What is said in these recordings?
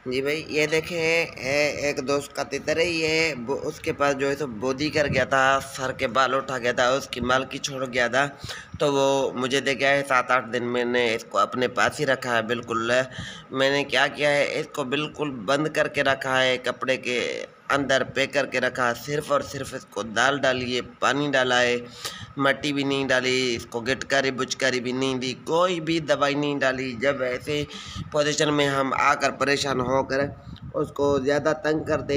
जी भाई, ये देखें एक दोस्त का तितर है ये। उसके पास जो है तो बोदी कर गया था, सर के बाल उठा गया था, उसकी मालकी छोड़ गया था। तो वो मुझे दे गया है। 7-8 दिन मैंने इसको अपने पास ही रखा है। बिल्कुल मैंने क्या किया है, इसको बिल्कुल बंद करके रखा है, कपड़े के अंदर पैक करके रखा है। सिर्फ और सिर्फ इसको दाल डाली है, पानी डाला है, मट्टी भी नहीं डाली, इसको गिटकारी बुचकारी भी नहीं दी, कोई भी दवाई नहीं डाली। जब ऐसे पोजीशन में हम आकर परेशान होकर उसको ज़्यादा तंग करते,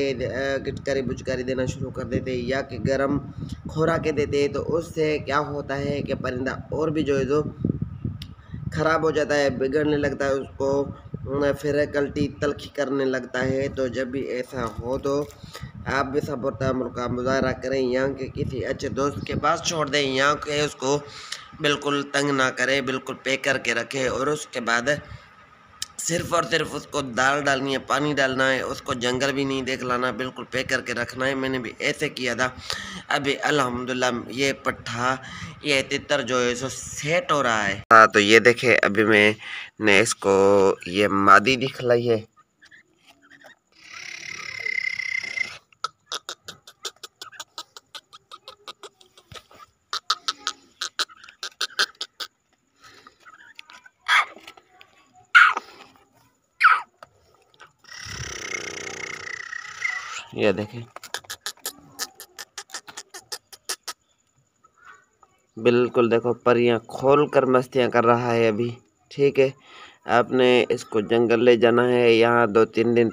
गिटकारी बुचकारी देना शुरू कर देते या कि गर्म खुराकें देते, तो उससे क्या होता है कि परिंदा और भी जो है जो ख़राब हो जाता है, बिगड़ने लगता है, उसको फिर कल्टी तलखी करने लगता है। तो जब भी ऐसा हो तो आप भी सब्र का मुजाहरा करें, यहाँ के किसी अच्छे दोस्त के पास छोड़ दें, यहाँ के उसको बिल्कुल तंग ना करें, बिल्कुल पैक करके रखें। और उसके बाद सिर्फ और सिर्फ उसको दाल डालनी है, पानी डालना है, उसको जंगल भी नहीं देख लाना, बिल्कुल पैक करके रखना है। मैंने भी ऐसे किया था। अभी अल्हम्दुलिल्लाह ये पट्ठा, ये तितर जो है सो सेट हो रहा है। हाँ, तो ये देखे अभी मैंने इसको ये मादी दिखलाई है। ये देखें, बिल्कुल देखो, परियां खोल कर मस्तियां कर रहा है अभी। ठीक है, आपने इसको जंगल ले जाना है, यहाँ 2-3 दिन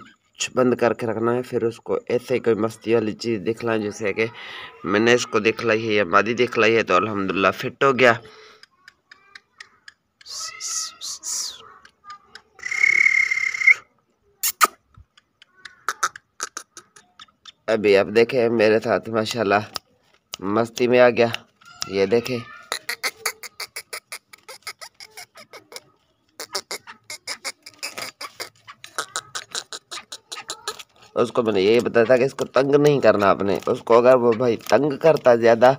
बंद करके रखना है, फिर उसको ऐसे कोई मस्ती वाली चीज़ दिखलाएं, जैसे कि मैंने इसको दिखलाई है या मादी दिखलाई है। तो अल्हम्दुलिल्लाह फिट हो गया। अभी आप देखें मेरे साथ माशाल्लाह मस्ती में आ गया। ये देखें, उसको मैंने यही बताया था कि इसको तंग नहीं करना आपने। उसको अगर वो भाई तंग करता ज़्यादा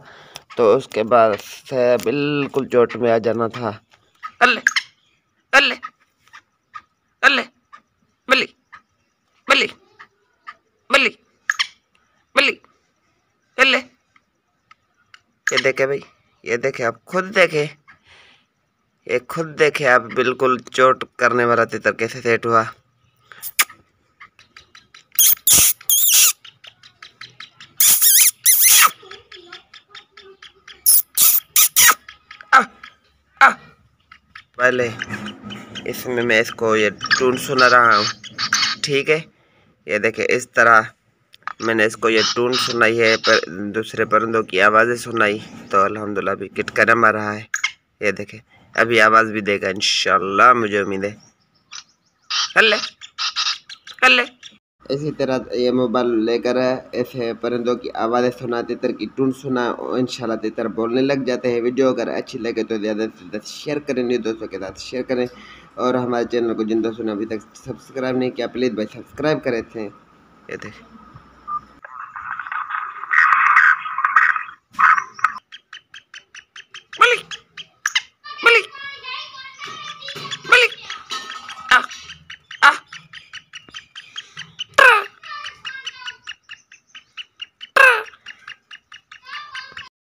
तो उसके बाद से बिल्कुल चोट में आ जाना था। अल्ले अल्ले अल्ले, बल्ली बल्ली बल्ली बल्ली, अल्ले। ये देखे भाई, ये देखे, आप खुद देखे, ये खुद देखे आप, बिल्कुल चोट करने वाला तितर कैसे सेट हुआ। आ, आ, पहले इसमें मैं इसको ये टून सुना रहा हूँ। ठीक है, ये देखे इस तरह मैंने इसको ये टून सुनाई है, पर दूसरे परिंदों की आवाज़ें सुनाई। तो अल्हम्दुलिल्लाह अभी किटकना मार रहा है। ये देखे, अभी आवाज़ भी देगा इंशाल्लाह, मुझे उम्मीद है। हल्ले हल्ले। इसी तरह ये मोबाइल लेकर ऐसे परिंदों की आवाज़ें सुना, तितर की टून सुना, इंशाल्लाह तितर बोलने लग जाते हैं। वीडियो अगर अच्छी लगे तो ज़्यादा से ज़्यादा शेयर करें, न्यू दोस्तों के साथ शेयर करें। और हमारे चैनल को जिन दोस्तों ने अभी तक सब्सक्राइब नहीं किया, प्लीज़ भाई सब्सक्राइब करें थे। ये देखें।